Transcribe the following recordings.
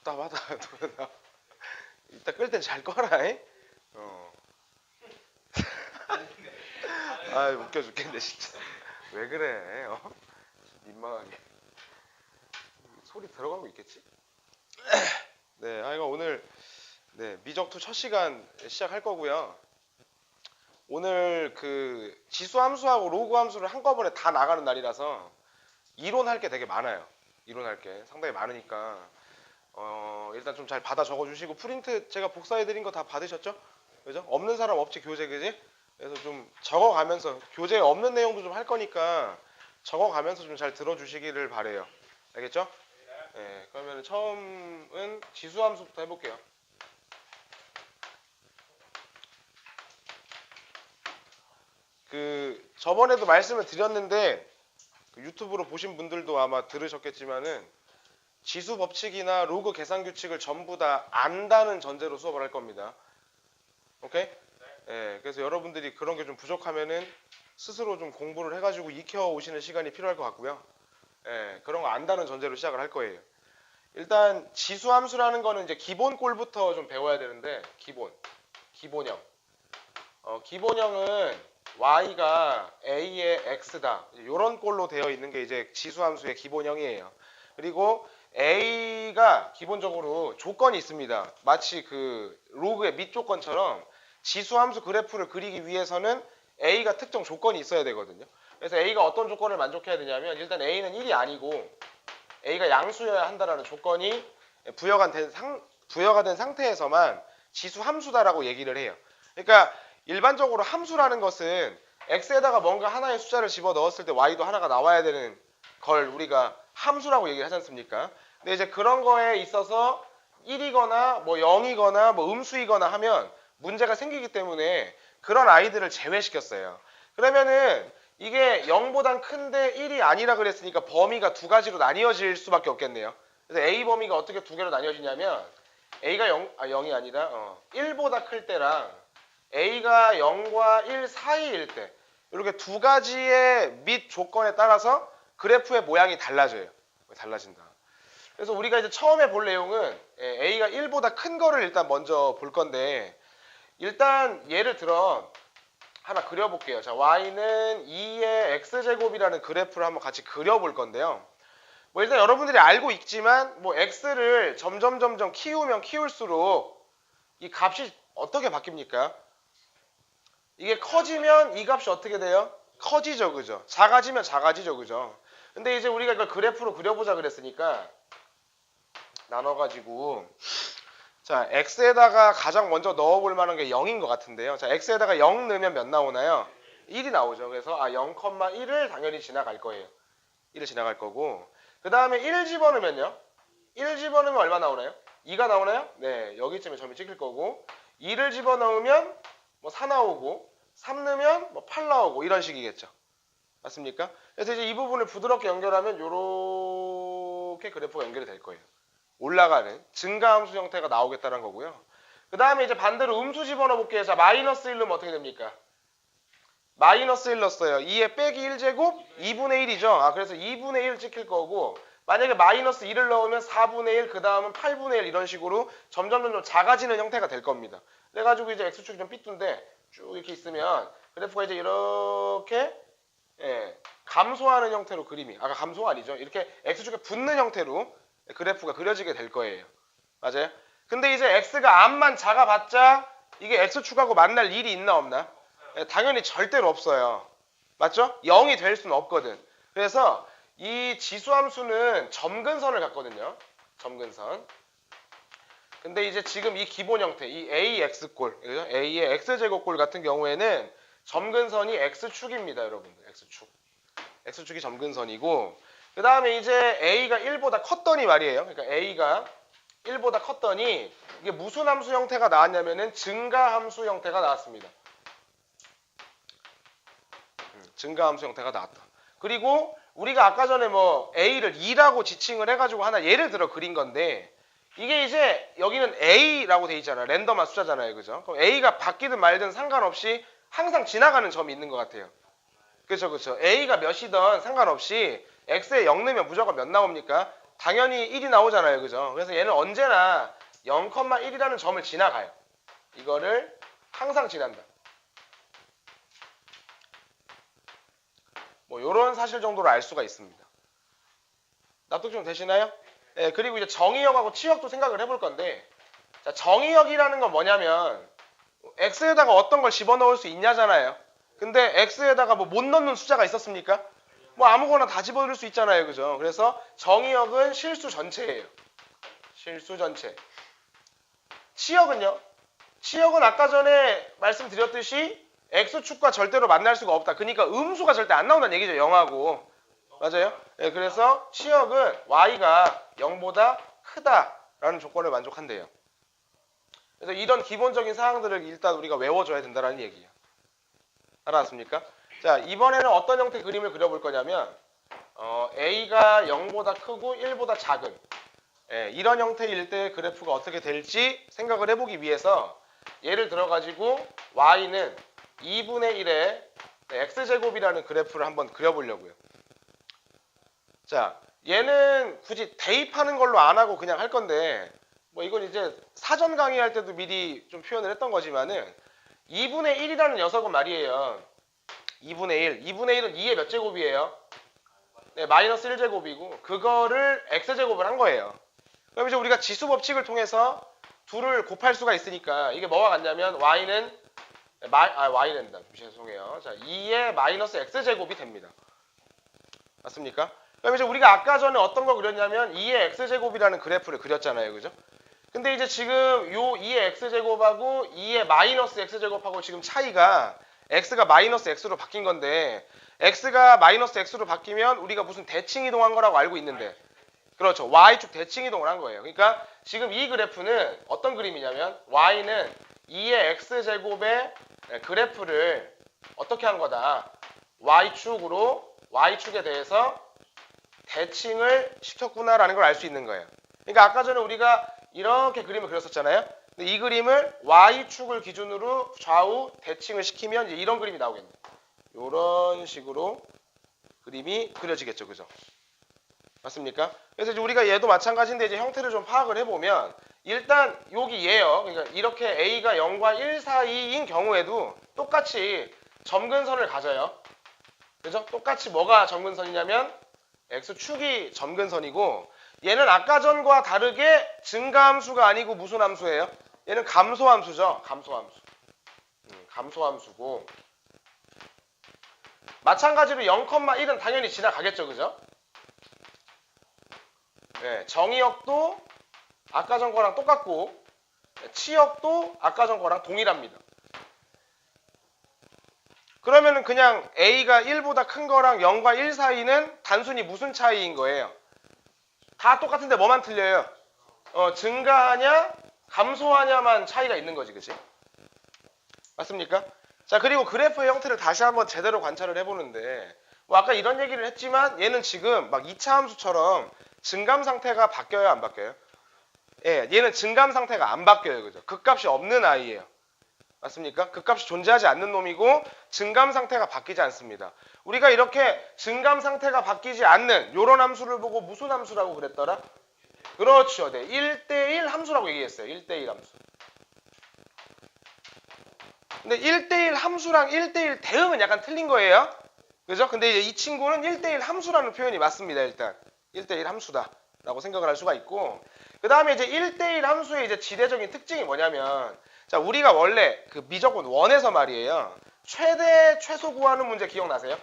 답답하다. 이따 끌 땐 잘 꺼라. 아 웃겨 죽겠네 진짜. 왜 그래? 민망하게. 소리 들어가고 있겠지? 네, 이거 오늘 미적2 첫 시간 시작할 거고요. 오늘 그 지수 함수하고 로그 함수를 한꺼번에 다 나가는 날이라서 이론할 게 되게 많아요. 이론할 게 상당히 많으니까 일단 좀 잘 받아 적어주시고 프린트 제가 복사해드린 거 다 받으셨죠? 그죠? 없는 사람 없지 교재 그지? 그래서 좀 적어가면서 교재에 없는 내용도 좀 할 거니까 적어가면서 좀 잘 들어주시기를 바래요. 알겠죠? 네, 그러면 처음은 지수 함수부터 해볼게요. 그 저번에도 말씀을 드렸는데 그 유튜브로 보신 분들도 아마 들으셨겠지만은 지수 법칙이나 로그 계산 규칙을 전부 다 안다는 전제로 수업을 할 겁니다. 오케이? 네, 그래서 여러분들이 그런 게 좀 부족하면은 스스로 좀 공부를 해가지고 익혀 오시는 시간이 필요할 것 같고요. 네, 그런 거 안다는 전제로 시작을 할 거예요. 일단 지수 함수라는 거는 이제 기본 꼴부터 좀 배워야 되는데 기본형. 기본형은 y가 a의 x다. 이런 꼴로 되어 있는 게 이제 지수 함수의 기본형이에요. 그리고 a가 기본적으로 조건이 있습니다. 마치 그 로그의 밑 조건처럼 지수 함수 그래프를 그리기 위해서는 a가 특정 조건이 있어야 되거든요. 그래서 a가 어떤 조건을 만족해야 되냐면 일단 a는 1이 아니고 a가 양수여야 한다라는 조건이 부여가 된 상태에서만 지수 함수다라고 얘기를 해요. 그러니까 일반적으로 함수라는 것은 x에다가 뭔가 하나의 숫자를 집어 넣었을 때 y도 하나가 나와야 되는 걸 우리가 함수라고 얘기를 하지 않습니까? 근데 이제 그런 거에 있어서 1이거나 뭐 0이거나 뭐 음수이거나 하면 문제가 생기기 때문에 그런 아이들을 제외시켰어요. 그러면은 이게 0보단 큰데 1이 아니라 그랬으니까 범위가 두 가지로 나뉘어질 수밖에 없겠네요. 그래서 A 범위가 어떻게 두 개로 나뉘어지냐면 A가 0이 아니라 1보다 클 때랑 A가 0과 1 사이일 때 이렇게 두 가지의 밑 조건에 따라서 그래프의 모양이 달라져요. 달라진다. 그래서 우리가 이제 처음에 볼 내용은 A가 1보다 큰 거를 일단 먼저 볼 건데 일단 예를 들어 하나 그려볼게요. 자, y는 2의 x제곱이라는 그래프를 한번 같이 그려볼 건데요. 뭐 일단 여러분들이 알고 있지만 뭐 x를 점점 키우면 키울수록 이 값이 어떻게 바뀝니까? 이게 커지면 이 값이 어떻게 돼요? 커지죠, 그죠? 작아지면 작아지죠, 그죠? 근데 이제 우리가 이걸 그래프로 그려보자 그랬으니까 나눠가지고 자, x에다가 가장 먼저 넣어볼 만한 게 0인 것 같은데요. 자, x에다가 0 넣으면 몇 나오나요? 1이 나오죠. 그래서 0,1을 당연히 지나갈 거예요. 1을 지나갈 거고 그 다음에 1 집어넣으면요. 1 집어넣으면 얼마 나오나요? 2가 나오나요? 네, 여기쯤에 점이 찍힐 거고 2를 집어넣으면 뭐 4 나오고 3 넣으면 뭐 8 나오고 이런 식이겠죠. 맞습니까? 그래서 이제 이 부분을 부드럽게 연결하면 이렇게 그래프가 연결이 될 거예요. 올라가는 증가함수 형태가 나오겠다는 거고요. 그 다음에 이제 반대로 음수 집어넣어 볼게요. 자, 마이너스 1 넣으면 어떻게 됩니까? 마이너스 1 넣었어요. 2에 빼기 1제곱 2분의 1이죠. 그래서 2분의 1 찍힐 거고 만약에 마이너스 1을 넣으면 4분의 1, 그 다음은 8분의 1 이런 식으로 점점 작아지는 형태가 될 겁니다. 그래가지고 이제 x축이 좀 삐뚤데 쭉 이렇게 있으면 그래프가 이제 이렇게 감소하는 형태로 그림이 아까 감소가 아니죠. 이렇게 x축에 붙는 형태로 그래프가 그려지게 될 거예요. 맞아요? 근데 이제 x가 암만 작아봤자 이게 x축하고 만날 일이 있나 없나? 당연히 절대로 없어요. 맞죠? 0이 될 수는 없거든. 그래서 이 지수함수는 점근선을 갖거든요. 점근선. 근데 이제 지금 이 기본 형태, 이 AX꼴, A의 X제곱꼴 같은 경우에는 점근선이 X축입니다, 여러분들. X축. X축이 점근선이고 그 다음에 이제 A가 1보다 컸더니 말이에요. 그러니까 A가 1보다 컸더니 이게 무슨 함수 형태가 나왔냐면은 증가함수 형태가 나왔습니다. 증가함수 형태가 나왔다. 그리고 우리가 아까 전에 뭐 A를 2라고 지칭을 해가지고 하나 예를 들어 그린 건데 이게 이제 여기는 A라고 돼 있잖아요. 랜덤한 숫자잖아요. 그죠? 그럼 A가 바뀌든 말든 상관없이 항상 지나가는 점이 있는 것 같아요. 그렇죠, 그렇죠. A가 몇이든 상관없이 X에 0 넣으면 무조건 몇 나옵니까? 당연히 1이 나오잖아요. 그죠? 그래서 얘는 언제나 0,1이라는 점을 지나가요. 이거를 항상 지난다. 뭐 요런 사실 정도로 알 수가 있습니다. 납득 좀 되시나요? 네, 그리고 이제 정의역하고 치역도 생각을 해볼 건데, 자, 정의역이라는 건 뭐냐면 x에다가 어떤 걸 집어넣을 수 있냐잖아요. 근데 x에다가 뭐 못 넣는 숫자가 있었습니까? 뭐 아무거나 다 집어넣을 수 있잖아요. 그죠? 그래서 정의역은 실수 전체예요. 실수 전체. 치역은요? 치역은 아까 전에 말씀드렸듯이 x축과 절대로 만날 수가 없다. 그러니까 음수가 절대 안 나온다는 얘기죠. 0하고. 맞아요? 네, 그래서 치역은 y가 0보다 크다라는 조건을 만족한대요. 그래서 이런 기본적인 사항들을 일단 우리가 외워줘야 된다는 얘기예요. 알았습니까? 자, 이번에는 어떤 형태의 그림을 그려볼 거냐면 a가 0보다 크고 1보다 작은 이런 형태일 때 그래프가 어떻게 될지 생각을 해보기 위해서 예를 들어가지고 y는 2분의 1의 x제곱이라는 그래프를 한번 그려보려고요. 자, 얘는 굳이 대입하는 걸로 안 하고 그냥 할 건데 뭐 이건 이제 사전 강의할 때도 미리 좀 표현을 했던 거지만은 2분의 1이라는 녀석은 말이에요. 2분의 1. 2분의 1은 2의 몇 제곱이에요? 네, 마이너스 1제곱이고 그거를 x제곱을 한 거예요. 그럼 이제 우리가 지수 법칙을 통해서 둘을 곱할 수가 있으니까 이게 뭐와 같냐면 y는 y랜다. 죄송해요. 자, 2의 마이너스 x제곱이 됩니다. 맞습니까? 그럼 이제 우리가 아까 전에 어떤 거 그렸냐면 2의 x제곱이라는 그래프를 그렸잖아요. 그죠? 근데 이제 지금 요 2의 x제곱하고 2의 마이너스 x제곱하고 지금 차이가 x가 마이너스 x로 바뀐 건데 x가 마이너스 x로 바뀌면 우리가 무슨 대칭 이동한 거라고 알고 있는데 그렇죠. y축 대칭 이동을 한 거예요. 그러니까 지금 이 그래프는 어떤 그림이냐면 y는 2의 x제곱의 그래프를 어떻게 한 거다. y축에 대해서 대칭을 시켰구나라는 걸 알 수 있는 거예요. 그러니까 아까 전에 우리가 이렇게 그림을 그렸었잖아요. 근데 이 그림을 y축을 기준으로 좌우 대칭을 시키면 이제 이런 그림이 나오겠네요. 이런 식으로 그림이 그려지겠죠. 그죠? 맞습니까? 그래서 이제 우리가 얘도 마찬가지인데 이제 형태를 좀 파악을 해보면 일단 여기 얘요. 그러니까 이렇게 a가 0과 1 사이인 경우에도 똑같이 점근선을 가져요. 그죠? 똑같이 뭐가 점근선이냐면 x축이 점근선이고 얘는 아까 전과 다르게 증가함수가 아니고 무슨 함수예요? 얘는 감소함수죠. 감소함수. 감소함수고 마찬가지로 0,1은 당연히 지나가겠죠. 그죠? 네, 정의역도 아까 전 거랑 똑같고 치역도 아까 전 거랑 동일합니다. 그러면은 그냥 a가 1보다 큰 거랑 0과 1 사이는 단순히 무슨 차이인 거예요? 다 똑같은데 뭐만 틀려요? 증가하냐 감소하냐만 차이가 있는 거지. 그치? 맞습니까? 자, 그리고 그래프의 형태를 다시 한번 제대로 관찰을 해보는데 뭐 아까 이런 얘기를 했지만 얘는 지금 막 2차 함수처럼 증감 상태가 바뀌어요? 안 바뀌어요? 예, 얘는 증감 상태가 안 바뀌어요. 그죠? 극값이 없는 아이예요. 맞습니까? 극값이 존재하지 않는 놈이고 증감 상태가 바뀌지 않습니다. 우리가 이렇게 증감 상태가 바뀌지 않는 이런 함수를 보고 무슨 함수라고 그랬더라? 그렇죠. 네, 1대1 함수라고 얘기했어요. 1대1 함수. 근데 1대1 함수랑 1대1 대응은 약간 틀린 거예요. 그죠? 근데 이제 이 친구는 1대1 함수라는 표현이 맞습니다. 일단 1대1 함수다라고 생각을 할 수가 있고 그 다음에 이제 1대1 함수의 이제 지대적인 특징이 뭐냐면 자, 우리가 원래 그 미적분 1에서 말이에요. 최대 최소 구하는 문제 기억나세요?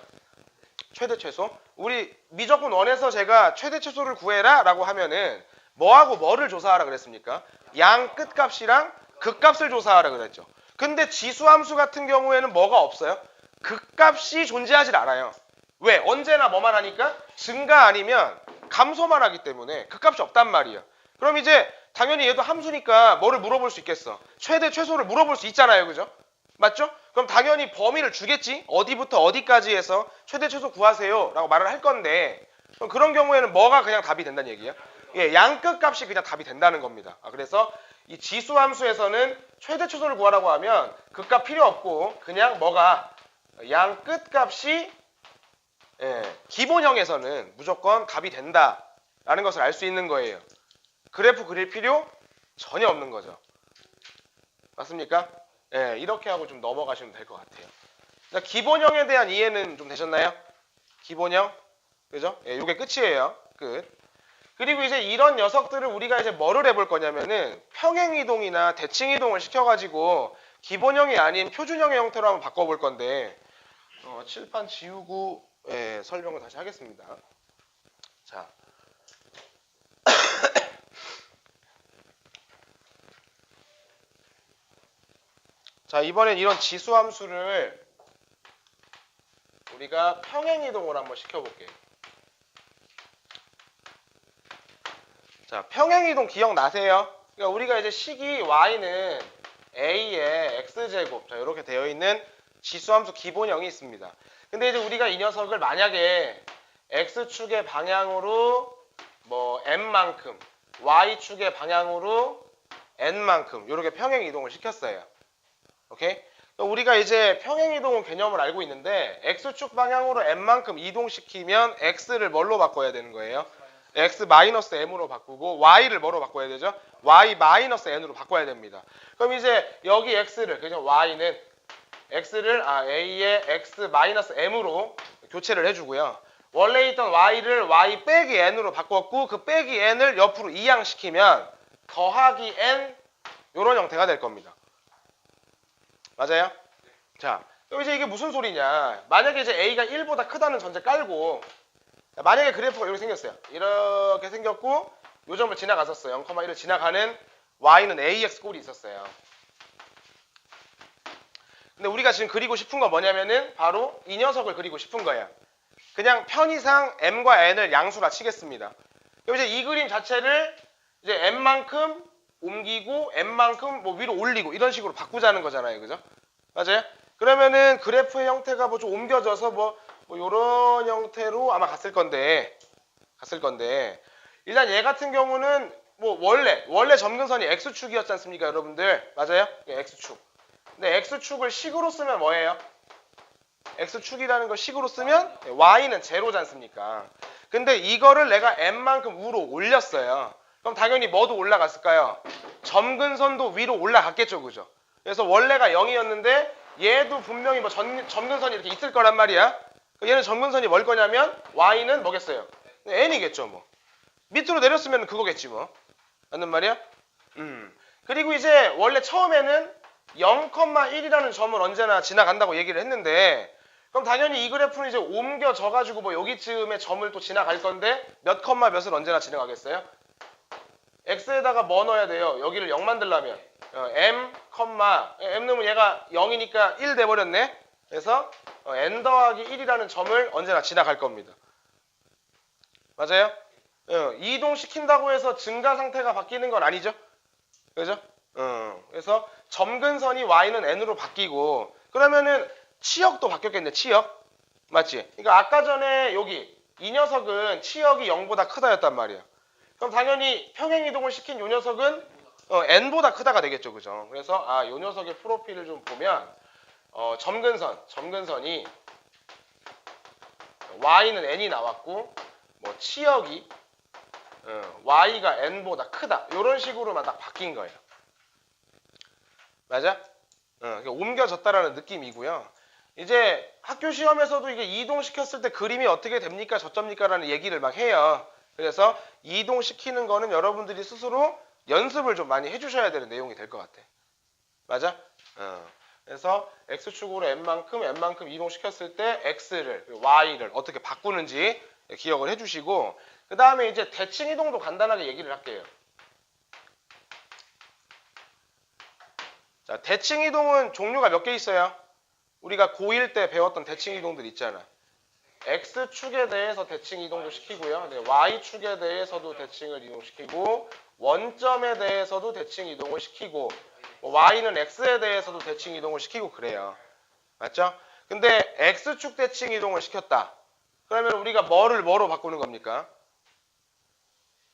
최대 최소? 우리 미적분 1에서 제가 최대 최소를 구해라 라고 하면은 뭐하고 뭐를 조사하라 그랬습니까? 양 끝값이랑 극값을 조사하라 그랬죠. 근데 지수함수 같은 경우에는 뭐가 없어요? 극값이 존재하질 않아요. 왜? 언제나 뭐만 하니까? 증가 아니면 감소만 하기 때문에 극값이 없단 말이에요. 그럼 이제 당연히 얘도 함수니까 뭐를 물어볼 수 있겠어? 최대 최소를 물어볼 수 있잖아요. 그죠? 맞죠? 그럼 당연히 범위를 주겠지? 어디부터 어디까지 해서 최대 최소 구하세요 라고 말을 할 건데 그럼 그런 경우에는 뭐가 그냥 답이 된다는 얘기예요? 예, 양끝 값이 그냥 답이 된다는 겁니다. 그래서 이 지수 함수에서는 최대 최소를 구하라고 하면 극값 필요 없고 그냥 뭐가 양끝 값이 기본형에서는 무조건 답이 된다 라는 것을 알 수 있는 거예요. 그래프 그릴 필요 전혀 없는 거죠. 맞습니까? 예, 이렇게 하고 좀 넘어가시면 될 것 같아요. 자, 기본형에 대한 이해는 좀 되셨나요? 기본형, 그죠? 예, 이게 끝이에요. 끝. 그리고 이제 이런 녀석들을 우리가 이제 뭐를 해볼 거냐면은 평행이동이나 대칭이동을 시켜가지고 기본형이 아닌 표준형의 형태로 한번 바꿔볼 건데 칠판 지우고 설명을 다시 하겠습니다. 자, 자 이번엔 이런 지수함수를 우리가 평행이동을 한번 시켜볼게요. 자, 평행이동 기억나세요? 그러니까 우리가 이제 식이 y는 a의 x제곱 자 이렇게 되어 있는 지수함수 기본형이 있습니다. 근데 이제 우리가 이 녀석을 만약에 x축의 방향으로 뭐 m만큼 y축의 방향으로 n만큼 이렇게 평행이동을 시켰어요. 오케이? 우리가 이제 평행이동 개념을 알고 있는데 x축 방향으로 n만큼 이동시키면 x를 뭘로 바꿔야 되는 거예요? x-m으로 바꾸고 y를 뭐로 바꿔야 되죠? y-n으로 바꿔야 됩니다. 그럼 이제 여기 x를 그죠? y는 x를 a의 x-m으로 교체를 해주고요. 원래 있던 y를 y-n으로 바꿨고 그 빼기 n을 옆으로 이항시키면 더하기 n 이런 형태가 될 겁니다. 맞아요? 자, 그럼 이제 이게 무슨 소리냐? 만약에 이제 a가 1보다 크다는 전제 깔고 만약에 그래프가 이렇게 생겼어요. 이렇게 생겼고 요 점을 지나갔었어요. 0,1을 지나가는 y는 ax 꼴이 있었어요. 근데 우리가 지금 그리고 싶은 건 뭐냐면은 바로 이 녀석을 그리고 싶은 거예요. 그냥 편의상 m과 n을 양수라 치겠습니다. 그럼 이제 이 그림 자체를 이제 m만큼 옮기고 m만큼 뭐 위로 올리고 이런 식으로 바꾸자는 거잖아요. 그죠? 맞아요? 그러면은 그래프의 형태가 뭐 좀 옮겨져서 뭐 요런 형태로 아마 갔을 건데 일단 얘 같은 경우는 뭐 원래 점근선이 x축이었지 않습니까, 여러분들? 맞아요? x축. 근데 x축을 식으로 쓰면 뭐예요? x축이라는 걸 식으로 쓰면 y는 제로지 않습니까? 근데 이거를 내가 m만큼 위로 올렸어요. 그럼 당연히 뭐도 올라갔을까요? 점근선도 위로 올라갔겠죠, 그죠? 그래서 원래가 0이었는데 얘도 분명히 뭐 점근선이 이렇게 있을 거란 말이야. 얘는 점근선이 뭘 거냐면 y는 뭐겠어요? n이겠죠, 뭐. 밑으로 내렸으면 그거겠지, 뭐. 맞는 말이야? 그리고 이제 원래 처음에는 0,1이라는 점을 언제나 지나간다고 얘기를 했는데 그럼 당연히 이 그래프는 이제 옮겨져가지고 뭐 여기쯤에 점을 또 지나갈 건데 몇 컴마 몇을 언제나 지나가겠어요? x에다가 뭐 넣어야 돼요? 여기를 0 만들려면 m, m 넣으면 얘가 0이니까 1 돼버렸네. 그래서 n 더하기 1이라는 점을 언제나 지나갈 겁니다. 맞아요? 이동시킨다고 해서 증가 상태가 바뀌는 건 아니죠? 그죠? 그래서 점근선이 y는 n으로 바뀌고 그러면은 치역도 바뀌었겠네. 치역. 맞지? 그러니까 아까 전에 여기 이 녀석은 치역이 0보다 크다였단 말이야. 그럼 당연히 평행이동을 시킨 이 녀석은 n보다 크다가 되겠죠. 그죠? 그래서 이 녀석의 프로필을 좀 보면 점근선이 y는 n이 나왔고 뭐 치역이 y가 n보다 크다. 이런 식으로만 딱 바뀐 거예요. 맞아? 옮겨졌다라는 느낌이고요. 이제 학교 시험에서도 이게 이동시켰을 때 그림이 어떻게 됩니까? 저점니까? 라는 얘기를 막 해요. 그래서 이동시키는 거는 여러분들이 스스로 연습을 좀 많이 해주셔야 되는 내용이 될 것 같아. 맞아? 그래서 x축으로 n만큼 이동시켰을 때 x를, y를 어떻게 바꾸는지 기억을 해주시고 그 다음에 이제 대칭 이동도 간단하게 얘기를 할게요. 자, 대칭 이동은 종류가 몇 개 있어요? 우리가 고1 때 배웠던 대칭 이동들 있잖아. x축에 대해서 대칭 이동도 시키고요. 네, y축에 대해서도 대칭을 이동시키고 원점에 대해서도 대칭 이동을 시키고 y는 x에 대해서도 대칭 이동을 시키고 그래요. 맞죠? 근데 x축 대칭 이동을 시켰다. 그러면 우리가 뭐로 바꾸는 겁니까?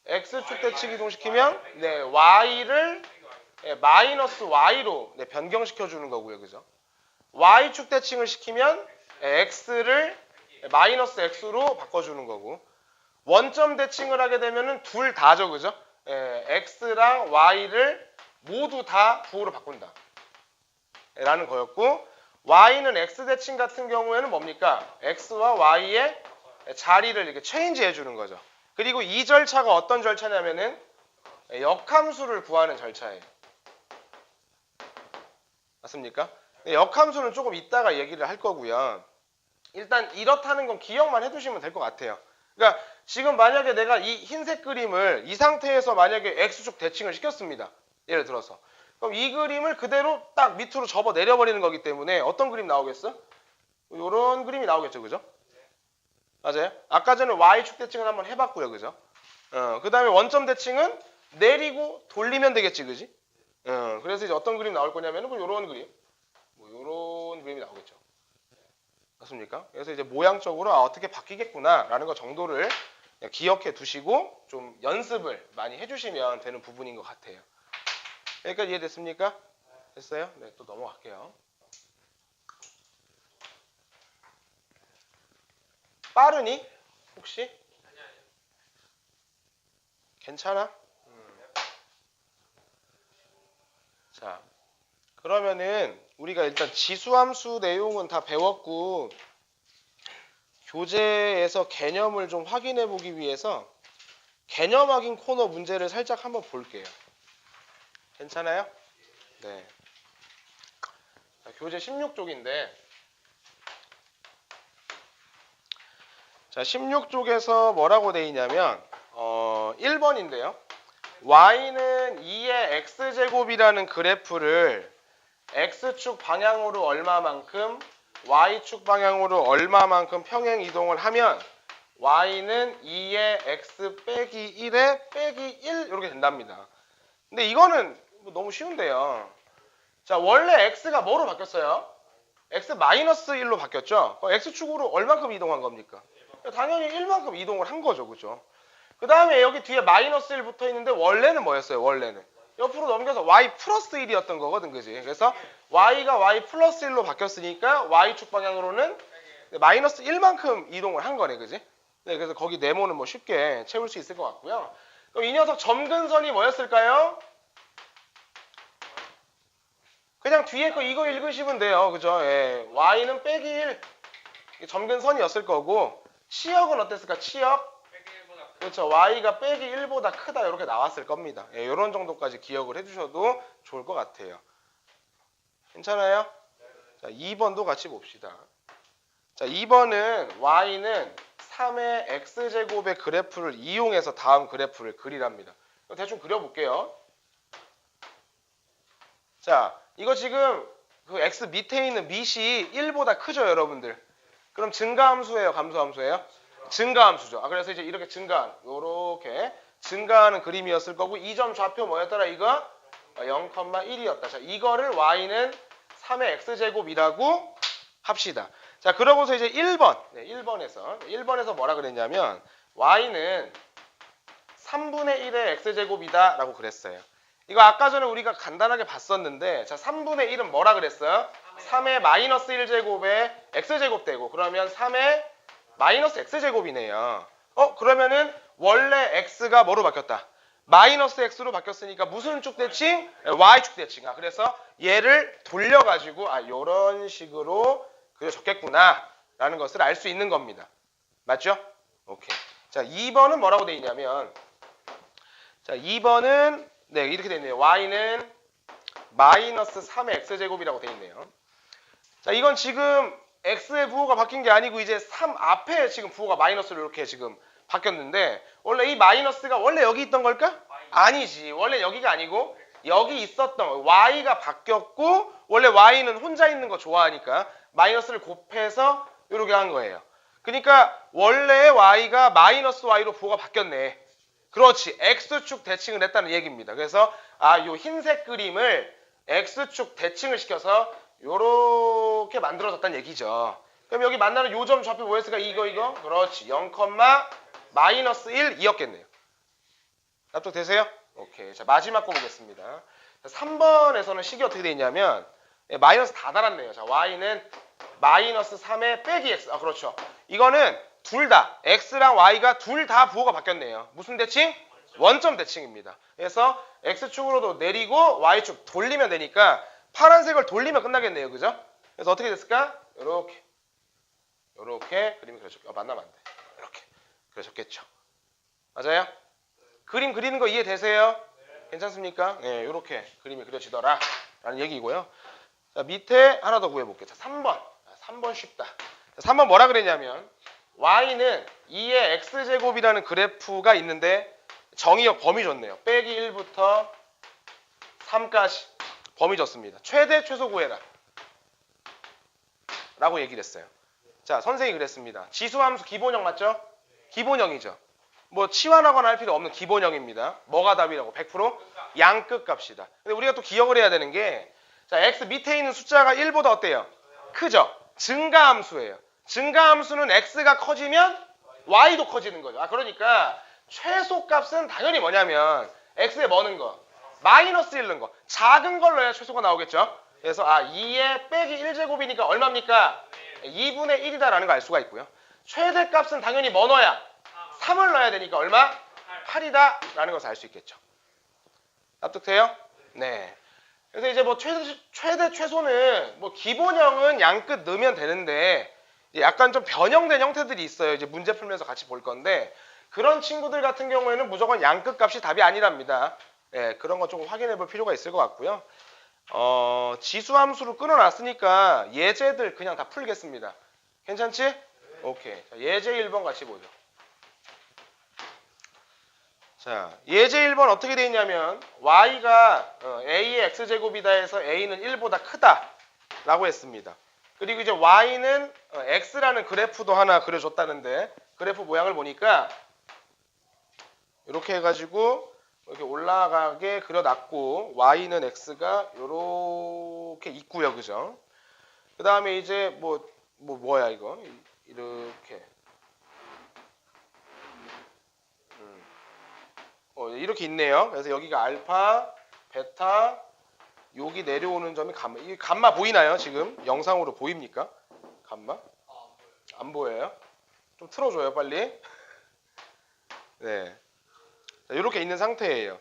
x축 대칭 이동시키면 네, y를 마이너스 y로 변경시켜 주는 거고요. 그죠? y축 대칭을 시키면 x를 마이너스 x로 바꿔주는 거고 원점 대칭을 하게 되면은 둘 다죠, 그죠? 예, x랑 y를 모두 다 부호로 바꾼다. 라는 거였고, y는 x 대칭 같은 경우에는 뭡니까? x와 y의 자리를 이렇게 체인지 해주는 거죠. 그리고 이 절차가 어떤 절차냐면은 역함수를 구하는 절차예요. 맞습니까? 역함수는 조금 이따가 얘기를 할 거고요. 일단 이렇다는 건 기억만 해두시면 될 것 같아요. 그러니까 지금 만약에 내가 이 흰색 그림을 이 상태에서 만약에 x축 대칭을 시켰습니다. 예를 들어서. 그럼 이 그림을 그대로 딱 밑으로 접어 내려버리는 거기 때문에 어떤 그림 나오겠어? 이런 그림이 나오겠죠, 그죠? 맞아요? 아까 전에 y축 대칭을 한번 해봤고요, 그죠? 그 다음에 원점 대칭은 내리고 돌리면 되겠지, 그지? 그래서 이제 어떤 그림 나올 거냐면은 뭐 이런 그림, 뭐 이런 그림이 나오겠죠. 맞습니까? 그래서 이제 모양적으로 어떻게 바뀌겠구나라는 거 정도를 기억해 두시고 좀 연습을 많이 해주시면 되는 부분인 것 같아요. 여기까지 이해됐습니까? 됐어요? 네, 또 넘어갈게요. 빠르니? 혹시? 괜찮아? 자, 그러면은 우리가 일단 지수함수 내용은 다 배웠고 교재에서 개념을 좀 확인해 보기 위해서 개념 확인 코너 문제를 살짝 한번 볼게요. 괜찮아요? 네. 자, 교재 16쪽인데 자, 16쪽에서 뭐라고 돼 있냐면 1번인데요. y는 2의 x제곱이라는 그래프를 x축 방향으로 얼마만큼 y축 방향으로 얼마만큼 평행 이동을 하면 y는 2의 x 빼기 1에 빼기 1 이렇게 된답니다. 근데 이거는 너무 쉬운데요. 자, 원래 x가 뭐로 바뀌었어요? x 마이너스 1로 바뀌었죠? 그럼 x축으로 얼마큼 이동한 겁니까? 당연히 1만큼 이동을 한 거죠, 그죠? 그 다음에 여기 뒤에 마이너스 1 붙어 있는데 원래는 뭐였어요? 원래는 옆으로 넘겨서 y 플러스 1이었던 거거든, 그지? 그래서 y가 y 플러스 1로 바뀌었으니까 y축 방향으로는 마이너스 1만큼 이동을 한 거네, 그지? 네, 그래서 거기 네모는 뭐 쉽게 채울 수 있을 것 같고요. 그럼 이 녀석 점근선이 뭐였을까요? 그냥 뒤에 거 이거 읽으시면 돼요, 그죠? 예, y는 빼기 1 점근선이었을 거고 치역은 어땠을까? 치역? 그렇죠. y가 빼기 1보다 크다 이렇게 나왔을 겁니다. 예, 이런 정도까지 기억을 해주셔도 좋을 것 같아요. 괜찮아요? 자, 2번도 같이 봅시다. 자, 2번은 y는 3의 x제곱의 그래프를 이용해서 다음 그래프를 그리랍니다. 대충 그려볼게요. 자, 이거 지금 그 x 밑에 있는 밑이 1보다 크죠, 여러분들? 그럼 증가함수예요, 감소함수예요? 증가함수죠. 그래서 이제 이렇게 요렇게 증가하는 그림이었을 거고 이 점 좌표 뭐였더라 이거? 0,1이었다. 자, 이거를 y는 3의 x제곱이라고 합시다. 자, 그러고서 이제 1번. 네, 1번에서 뭐라 그랬냐면 y는 3분의 1의 x제곱이다 라고 그랬어요. 이거 아까 전에 우리가 간단하게 봤었는데 자, 3분의 1은 뭐라 그랬어요? 3의 마이너스 1제곱에 x제곱 되고 그러면 3의 마이너스 x제곱이네요. 그러면은 원래 x가 뭐로 바뀌었다? 마이너스 x로 바뀌었으니까 무슨 축 대칭? y축 대칭. 그래서 얘를 돌려가지고 요런 식으로 그려졌겠구나 라는 것을 알 수 있는 겁니다. 맞죠? 오케이. 자, 2번은 뭐라고 돼 있냐면 자, 2번은 네, 이렇게 돼 있네요. y는 마이너스 3의 x제곱이라고 돼 있네요. 자, 이건 지금 x의 부호가 바뀐 게 아니고 이제 3 앞에 지금 부호가 마이너스로 이렇게 지금 바뀌었는데 원래 이 마이너스가 원래 여기 있던 걸까? 아니지. 원래 여기가 아니고 여기 있었던 y가 바뀌었고 원래 y는 혼자 있는 거 좋아하니까 마이너스를 곱해서 이렇게 한 거예요. 그러니까 원래 y가 마이너스 y로 부호가 바뀌었네. 그렇지. x축 대칭을 했다는 얘기입니다. 그래서 요 흰색 그림을 x축 대칭을 시켜서 요렇게 만들어졌다는 얘기죠. 그럼 여기 만나는 요 점 좌표 뭐였을까? 이거? 그렇지. 0, 마이너스 1이었겠네요. 납득되세요? 오케이. 자, 마지막 거 보겠습니다. 3번에서는 식이 어떻게 되어 있냐면 마이너스 다 달았네요. 자, y는 마이너스 3의 빼기 x. 그렇죠. 이거는 둘 다 x랑 y가 둘 다 부호가 바뀌었네요. 무슨 대칭? 원점 대칭입니다. 그래서 x축으로도 내리고 y축 돌리면 되니까 파란색을 돌리면 끝나겠네요. 그죠? 그래서 어떻게 됐을까? 요렇게 그림이 그려졌. 만나면 안 돼. 이렇게 그려졌겠죠. 맞아요? 그림 그리는 거 이해되세요? 괜찮습니까? 네, 요렇게 그림이 그려지더라 라는 얘기고요. 자, 밑에 하나 더 구해볼게요. 자, 3번. 3번 쉽다. 자, 3번 뭐라 그랬냐면 y는 2의 x제곱이라는 그래프가 있는데 정의역 범위 줬네요. 빼기 1부터 3까지 범위 줬습니다. 최대 최소 구해라 라고 얘기를 했어요. 자, 선생님이 그랬습니다. 지수함수 기본형 맞죠? 기본형이죠. 뭐 치환하거나 할 필요 없는 기본형입니다. 뭐가 답이라고? 100% 양끝 값이다. 근데 우리가 또 기억을 해야 되는 게 자, x 밑에 있는 숫자가 1보다 어때요? 크죠? 증가함수예요. 증가함수는 x가 커지면 y도 커지는 거죠. 그러니까 최소값은 당연히 뭐냐면 x에 뭐는 거? 마이너스 1 넣은 거. 작은 걸 넣어야 최소가 나오겠죠? 그래서 2의 빼기 1제곱이니까 얼마입니까? 2분의 1이다라는 걸 알 수가 있고요. 최대값은 당연히 뭐 넣어야? 3을 넣어야 되니까 얼마? 8이다라는 것을 알 수 있겠죠. 납득돼요? 네. 그래서 이제 뭐 최대 최소는 뭐 기본형은 양끝 넣으면 되는데 약간 좀 변형된 형태들이 있어요. 이제 문제 풀면서 같이 볼 건데 그런 친구들 같은 경우에는 무조건 양끝 값이 답이 아니랍니다. 네, 그런 거 조금 확인해 볼 필요가 있을 것 같고요. 지수함수로 끊어놨으니까 예제들 그냥 다 풀겠습니다. 괜찮지? 오케이. 자, 예제 1번 같이 보죠. 자, 예제 1번 어떻게 되어 있냐면 y가 a의 x제곱이다 해서 a는 1보다 크다 라고 했습니다. 그리고 이제 y는 x라는 그래프도 하나 그려줬다는데 그래프 모양을 보니까 이렇게 해가지고 이렇게 올라가게 그려놨고 y는 x가 이렇게 있고요. 그죠? 그 다음에 이제 뭐야 이거 이렇게 이렇게 있네요. 그래서 여기가 알파, 베타, 여기 내려오는 점이 감마. 이 감마 보이나요? 지금 영상으로 보입니까? 감마? 안 보여요? 좀 틀어줘요, 빨리. 네, 이렇게 있는 상태예요.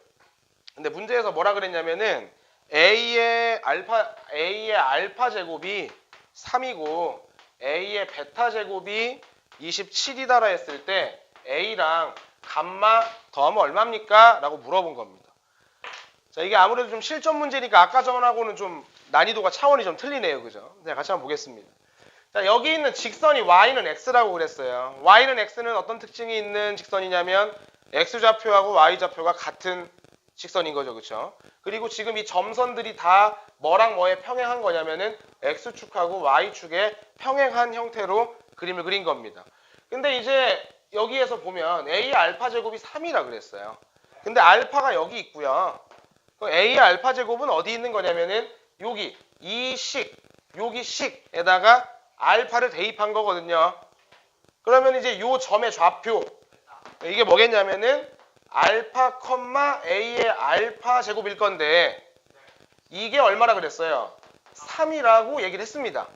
근데 문제에서 뭐라 그랬냐면은 A의 알파 제곱이 3이고 A의 베타 제곱이 27이다라 했을 때 A랑 감마 더하면 얼마입니까? 라고 물어본 겁니다. 자, 이게 아무래도 좀 실전 문제니까 아까 전하고는 좀 난이도가 차원이 좀 틀리네요. 그죠? 네, 같이 한번 보겠습니다. 자, 여기 있는 직선이 y는 x라고 그랬어요. y는 x는 어떤 특징이 있는 직선이냐면 x좌표하고 y좌표가 같은 직선인 거죠. 그렇죠? 그리고 지금 이 점선들이 다 뭐랑 뭐에 평행한 거냐면은 x축하고 y축에 평행한 형태로 그림을 그린 겁니다. 근데 이제 여기에서 보면 a의 알파 제곱이 3이라 그랬어요. 근데 알파가 여기 있고요. a의 알파 제곱은 어디 있는 거냐면은 여기 이 식, 여기 식에다가 알파를 대입한 거거든요. 그러면 이제 요 점의 좌표 이게 뭐겠냐면은 알파, a의 알파 제곱일 건데 이게 얼마라 그랬어요? 3이라고 얘기를 했습니다.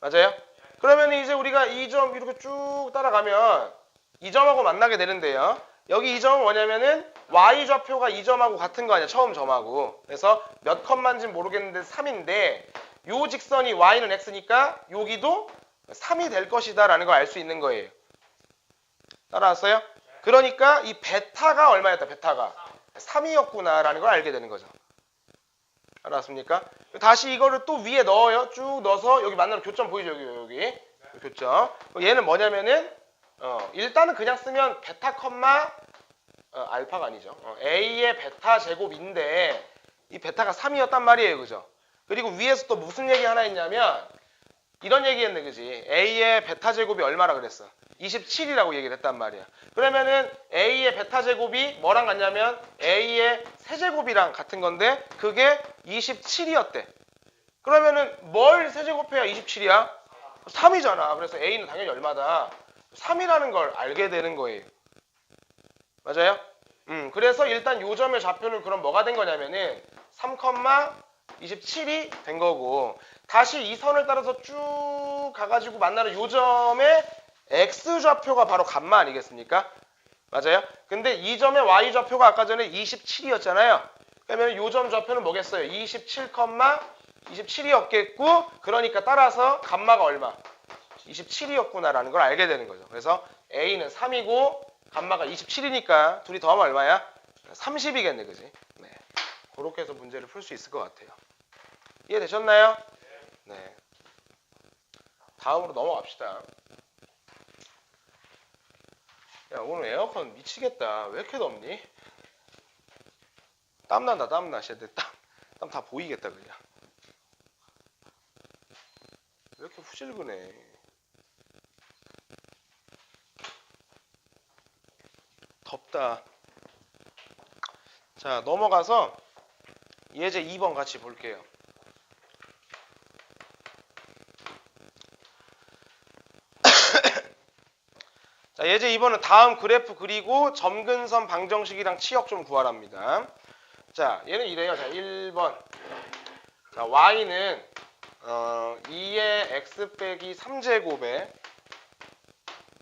맞아요? 그러면 이제 우리가 이 점 이렇게 쭉 따라가면 이 점하고 만나게 되는데요. 여기 이 점은 뭐냐면은 y좌표가 이 점하고 같은 거 아니야? 처음 점하고. 그래서 몇 컷만지는 모르겠는데 3인데 요 직선이 y는 x니까 여기도 3이 될 것이다 라는 걸 알 수 있는 거예요. 따라왔어요? 그러니까 이 베타가 얼마였다? 베타가 3이었구나 라는 걸 알게 되는 거죠. 알았습니까? 다시 이거를 또 위에 넣어요. 쭉 넣어서 여기 만나는 교점 보이죠? 여기 교점. 얘는 뭐냐면은 일단은 그냥 쓰면 베타 컴마 알파가 아니죠. A의 베타 제곱인데 이 베타가 3이었단 말이에요. 그죠? 그리고 위에서 또 무슨 얘기 하나 했냐면 이런 얘기 했네. 그지? A의 베타 제곱이 얼마라 그랬어? 27이라고 얘기를 했단 말이야. 그러면은 A의 베타 제곱이 뭐랑 같냐면 A의 세제곱이랑 같은 건데 그게 27이었대. 그러면은 뭘 세제곱해야 27이야? 3이잖아. 그래서 A는 당연히 얼마다? 3이라는 걸 알게 되는 거예요. 맞아요? 그래서 일단 요 점의 좌표는 그럼 뭐가 된 거냐면은 3,27이 된 거고 다시 이 선을 따라서 쭉 가가지고 만나는 요 점의 x좌표가 바로 감마 아니겠습니까? 맞아요? 근데 이 점의 y좌표가 아까 전에 27이었잖아요. 그러면 이 점 좌표는 뭐겠어요? 27, 27이었겠고 그러니까 따라서 감마가 얼마? 27이었구나라는 걸 알게 되는 거죠. 그래서 A는 3이고 감마가 27이니까 둘이 더하면 얼마야? 30이겠네, 그지? 네. 그렇게 해서 문제를 풀 수 있을 것 같아요. 이해되셨나요? 네. 다음으로 넘어갑시다. 야, 오늘 에어컨 미치겠다. 왜 이렇게 덥니? 땀난다, 땀나. 땀 다 보이겠다, 그냥. 왜 이렇게 후질근해? 덥다. 자, 넘어가서 예제 2번 같이 볼게요. 자, 예제 2번은 다음 그래프 그리고 점근선 방정식이랑 치역 좀 구하랍니다. 자, 얘는 이래요. 자, 1번. 자, y는 2의 x 빼기 3제곱에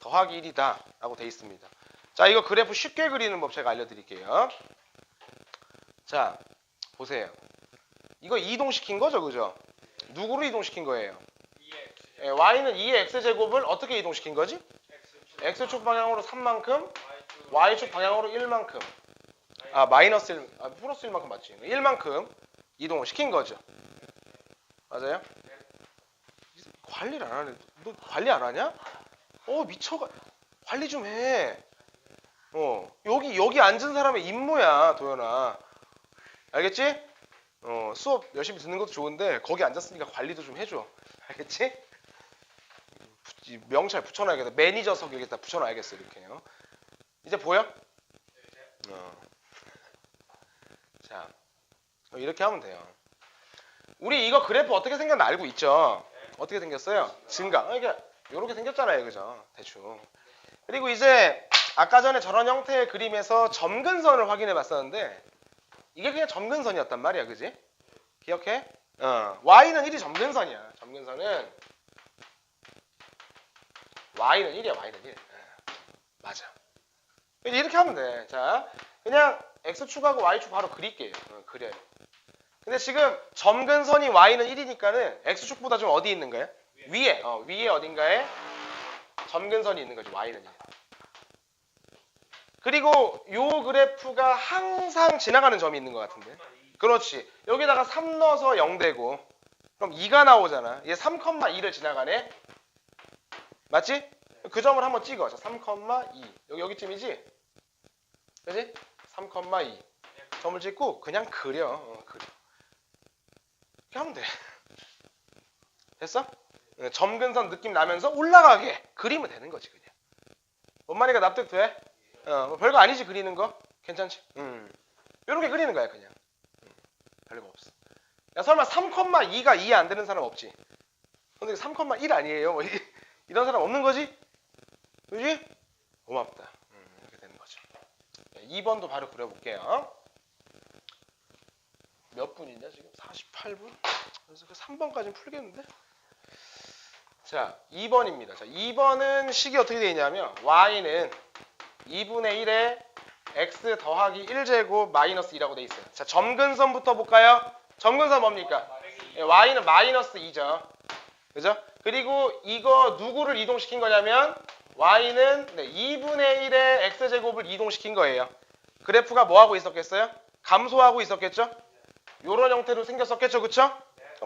더하기 1이다 라고 돼 있습니다. 자, 이거 그래프 쉽게 그리는 법 제가 알려드릴게요. 자, 보세요. 이거 이동시킨 거죠, 그죠? 누구를 이동시킨 거예요? 예, y는 2의 x제곱을 어떻게 이동시킨 거지? x축 방향으로 3만큼, y축 방향으로 1만큼. 마이너스 1, 플러스 1만큼 맞지? 1만큼 이동을 시킨 거죠. 맞아요? 관리를 안 하네. 너 관리 안 하냐? 미쳐가. 관리 좀 해. 여기 앉은 사람의 임무야, 도연아. 알겠지? 수업 열심히 듣는 것도 좋은데 거기 앉았으니까 관리도 좀 해줘. 알겠지? 명찰 붙여놔야겠다. 매니저석 여기다 붙여놔야겠어, 이렇게요. 이제 보여? 자, 이렇게 하면 돼요. 우리 이거 그래프 어떻게 생겼나 알고 있죠? 어떻게 생겼어요? 증가. 이렇게 생겼잖아요, 그죠? 대충. 그리고 이제 아까 전에 저런 형태의 그림에서 점근선을 확인해 봤었는데 이게 그냥 점근선이었단 말이야, 그지? 기억해? y는 1이 점근선이야. 점근선은 y는 1이야, y는 1. 맞아. 이렇게 하면 돼. 자, 그냥 x축하고 y축 바로 그릴게요. 그려요. 근데 지금 점근선이 y는 1이니까는 x축보다 좀 어디 있는 거야? 위에. 위에 어딘가에 점근선이 있는 거지, y는 1. 그리고 요 그래프가 항상 지나가는 점이 있는 것 같은데. 그렇지. 여기다가 3 넣어서 0 되고 그럼 2가 나오잖아. 얘 3,2를 지나가네. 맞지? 그 점을 한번 찍어. 자, 3,2. 여기쯤이지? 그지? 3,2. 점을 찍고 그냥 그려. 그려. 이렇게 하면 돼. 됐어? 점근선 느낌 나면서 올라가게 그리면 되는 거지, 그냥. 뭔 말인가 납득돼? 별거 아니지, 그리는 거? 괜찮지? 이렇게 그리는 거야, 그냥. 별거 없어. 야, 설마 3,2가 이해 안 되는 사람 없지? 선생님 3,1 아니에요? 뭐 이런 사람 없는 거지? 그지? 고맙다. 이렇게 되는 거죠. 2번도 바로 그려볼게요. 몇 분이냐 지금? 48분? 그래서 그 3번까지는 풀겠는데? 자, 2번입니다. 자, 2번은 식이 어떻게 되어 있냐면 y는 2분의 1에 x 더하기 1제곱 마이너스 2라고 되어 있어요. 자, 점근선부터 볼까요? 점근선 뭡니까? y는 마이너스 2죠. 그죠? 그리고 이거 누구를 이동시킨 거냐면 y는 2분의 1의 x제곱을 이동시킨 거예요. 그래프가 뭐하고 있었겠어요? 감소하고 있었겠죠? 요런 형태로 생겼었겠죠, 그쵸?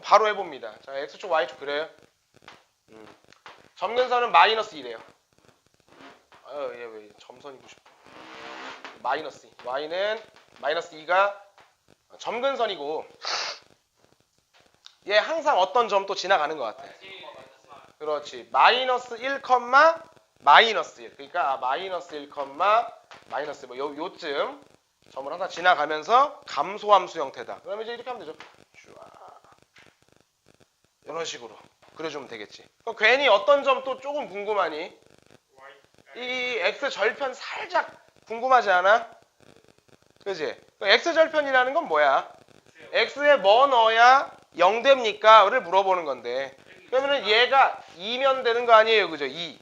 바로 해봅니다. 자, x축 y축 그래요. 점근선은 마이너스 2래요. 얘 왜 점선이고 싶어? 마이너스 2. y는 마이너스 2가 점근선이고 얘 항상 어떤 점 또 지나가는 것 같아. 그렇지. 마이너스 1, 마이너스 1. 그러니까 마이너스 1, 마이너스 뭐 요쯤 점을 하나 지나가면서 감소함수 형태다. 그러면 이제 이렇게 하면 되죠. 이런 식으로 그려주면 되겠지. 그럼 괜히 어떤 점 또 조금 궁금하니? 이 x 절편 살짝 궁금하지 않아? 그지? x 절편이라는 건 뭐야? x에 뭐 넣어야 0 됩니까? 를 물어보는 건데 그러면은 얘가 2면 되는 거 아니에요, 그죠? 2.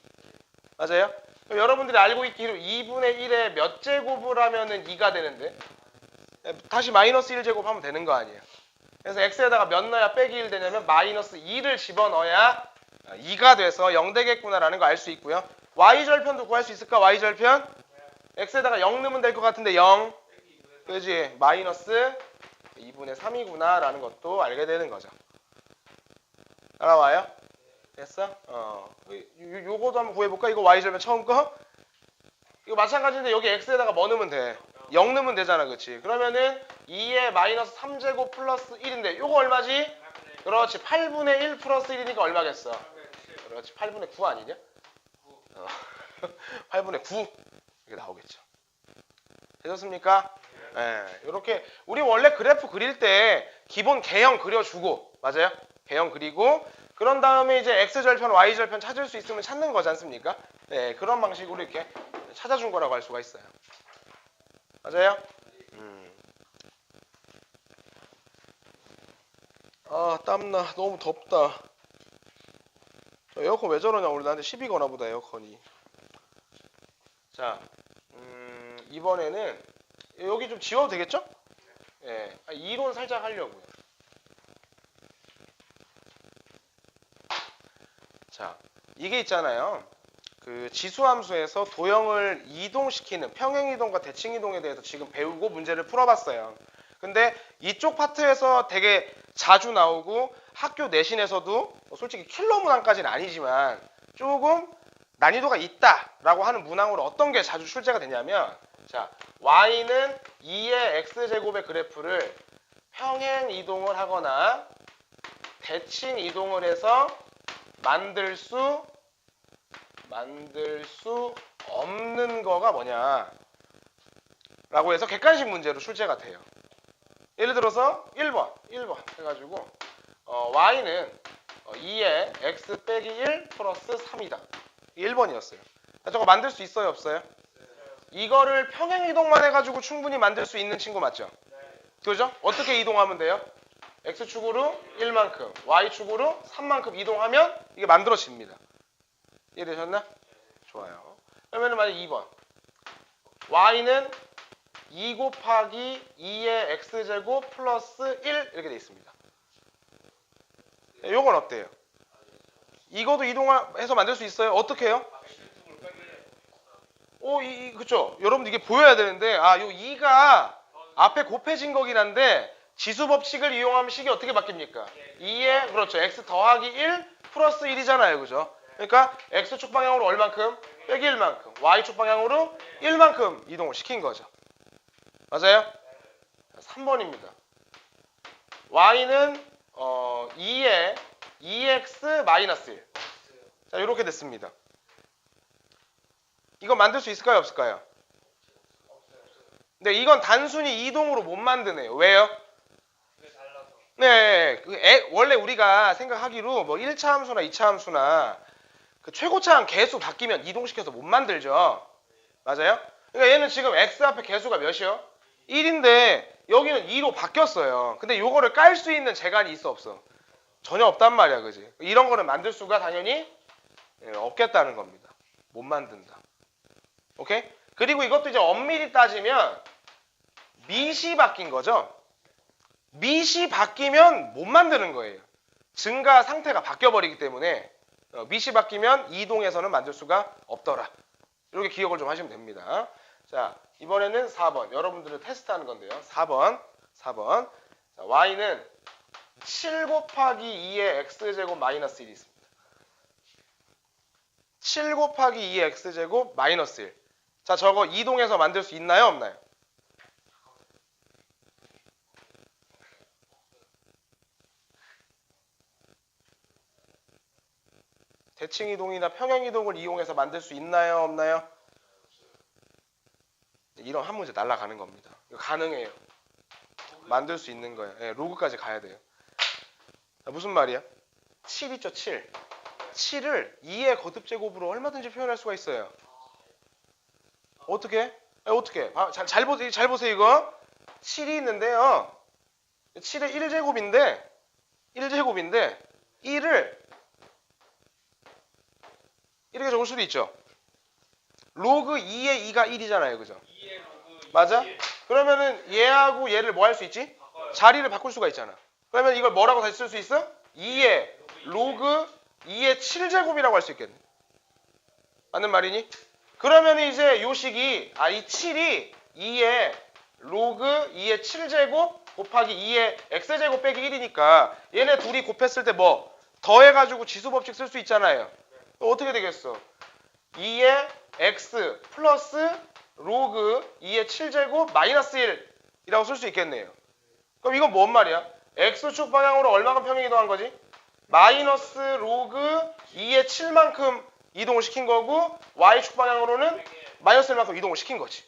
맞아요? 그럼 여러분들이 알고 있기로 2분의 1에 몇 제곱을 하면은 2가 되는데 다시 마이너스 1제곱 하면 되는 거 아니에요. 그래서 x에다가 몇 넣어야 빼기 1 되냐면 마이너스 2를 집어넣어야 2가 돼서 0 되겠구나라는 거 알 수 있고요. y절편도 구할 수 있을까? y절편? x에다가 0 넣으면 될 것 같은데 0. 그지? 마이너스 2분의 3이구나 라는 것도 알게 되는 거죠. 알아와요? 됐어? 요거도 한번 구해볼까? 이거 y절편 처음 거? 이거 마찬가지인데 여기 x에다가 뭐 넣으면 돼? 0 넣으면 되잖아, 그치? 그러면은 2에 마이너스 3제곱 플러스 1인데 요거 얼마지? 그렇지, 8분의 1 플러스 1이니까 얼마겠어? 그렇지, 8분의 9 아니냐? 8분의 9 이렇게 나오겠죠. 되셨습니까? 네, 이렇게 우리 원래 그래프 그릴 때 기본 개형 그려주고, 맞아요? 개형 그리고 그런 다음에 이제 x절편, y절편 찾을 수 있으면 찾는 거지 않습니까? 네, 그런 방식으로 이렇게 찾아준 거라고 할 수가 있어요. 맞아요? 아, 땀나. 너무 덥다. 에어컨 왜 저러냐? 우리 나한테 시비 거나 보다, 에어컨이. 자, 이번에는 여기 좀 지워도 되겠죠? 예, 이론 살짝 하려고요. 자, 이게 있잖아요. 그 지수함수에서 도형을 이동시키는 평행이동과 대칭이동에 대해서 지금 배우고 문제를 풀어봤어요. 근데 이쪽 파트에서 되게 자주 나오고 학교 내신에서도 솔직히 킬러 문항까지는 아니지만 조금 난이도가 있다라고 하는 문항으로 어떤 게 자주 출제가 되냐면, 자, y는 2의 x제곱의 그래프를 평행 이동을 하거나 대칭 이동을 해서 만들 수 없는 거가 뭐냐 라고 해서 객관식 문제로 출제가 돼요. 예를 들어서 1번 해가지고 y는 2의 x 빼기 1 플러스 3이다. 1번이었어요. 저거 만들 수 있어요, 없어요? 이거를 평행 이동만 해가지고 충분히 만들 수 있는 친구 맞죠? 그죠? 어떻게 이동하면 돼요? x축으로 1만큼, y축으로 3만큼 이동하면 이게 만들어집니다. 이해되셨나? 좋아요. 그러면 만약 2번 y는 2 곱하기 2의 x제곱 플러스 1 이렇게 돼 있습니다. 요건 어때요? 이것도 이동해서 만들 수 있어요? 어떻게 해요? 그쵸? 여러분들 이게 보여야 되는데, 요 2가 앞에 곱해진 거긴 한데, 지수법칙을 이용하면 식이 어떻게 바뀝니까? 2에, 그렇죠. x 더하기 1 플러스 1이잖아요. 그죠? 그러니까, x축 방향으로 얼만큼? 빼기 1만큼. y축 방향으로 1만큼 이동을 시킨 거죠. 맞아요? 3번입니다. y는 2에 2x 마이너스 1. 자, 이렇게 됐습니다. 이거 만들 수 있을까요? 없을까요? 네, 이건 단순히 이동으로 못 만드네요. 왜요? 네, 원래 우리가 생각하기로 뭐 1차 함수나 2차 함수나 그 최고차항 개수 바뀌면 이동시켜서 못 만들죠. 맞아요? 그러니까 얘는 지금 x 앞에 개수가 몇이요? 1인데 여기는 2로 바뀌었어요. 근데 요거를 깔 수 있는 재간이 있어, 없어? 전혀 없단 말이야, 그지? 이런 거는 만들 수가 당연히 없겠다는 겁니다. 못 만든다. 오케이? 그리고 이것도 이제 엄밀히 따지면 밑이 바뀐 거죠. 밑이 바뀌면 못 만드는 거예요. 증가 상태가 바뀌어버리기 때문에 밑이 바뀌면 이동해서는 만들 수가 없더라. 이렇게 기억을 좀 하시면 됩니다. 자, 이번에는 4번. 여러분들은 테스트하는 건데요. 4번. 자, y는 7 곱하기 2의 x제곱 마이너스 1이 있습니다. 7 곱하기 2의 x제곱 마이너스 1. 자, 저거 이동해서 만들 수 있나요? 없나요? 대칭 이동이나 평행 이동을 이용해서 만들 수 있나요? 없나요? 이런 한 문제 날아가는 겁니다. 이거 가능해요. 만들 수 있는 거예요. 네, 로그까지 가야 돼요. 자, 무슨 말이야? 7 있죠, 7. 7을 2의 거듭제곱으로 얼마든지 표현할 수가 있어요. 어떻게? 어떻게? 잘 보세요, 이거. 7이 있는데요. 7의 1제곱인데 1을 이렇게 적을 수도 있죠. 로그 2의 2가 1이잖아요. 그죠? 맞아? 그러면은 얘하고 얘를 뭐 할 수 있지? 자리를 바꿀 수가 있잖아. 그러면 이걸 뭐라고 다시 쓸 수 있어? 2의 로그 2의 7제곱이라고 할 수 있겠네. 맞는 말이니? 그러면 이제 요 식이 이 7이 2의 로그 2의 7제곱 곱하기 2의 x제곱 빼기 1이니까 얘네 둘이 곱했을 때 뭐 더해가지고 지수법칙 쓸 수 있잖아요. 어떻게 되겠어? 2의 x 플러스 로그 2의 7제곱 마이너스 1이라고 쓸 수 있겠네요. 그럼 이건 뭔 말이야? x축 방향으로 얼마큼 평행 이동한 거지? 마이너스 로그 2의 7만큼 이동을 시킨 거고 y축 방향으로는 마이너스 1만큼 이동을 시킨 거지.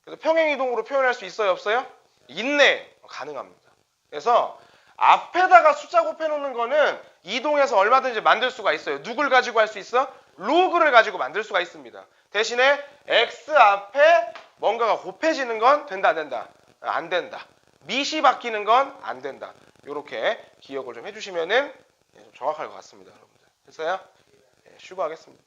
그래서 평행 이동으로 표현할 수 있어요? 없어요? 있네. 가능합니다. 그래서 앞에다가 숫자 곱해놓는 거는 이동해서 얼마든지 만들 수가 있어요. 누굴 가지고 할 수 있어? 로그를 가지고 만들 수가 있습니다. 대신에 x 앞에 뭔가가 곱해지는 건 된다 안 된다? 안 된다. 밑이 바뀌는 건 안 된다. 이렇게 기억을 좀 해주시면은 좀 정확할 것 같습니다. 여러분들. 됐어요? 네, 수고하겠습니다.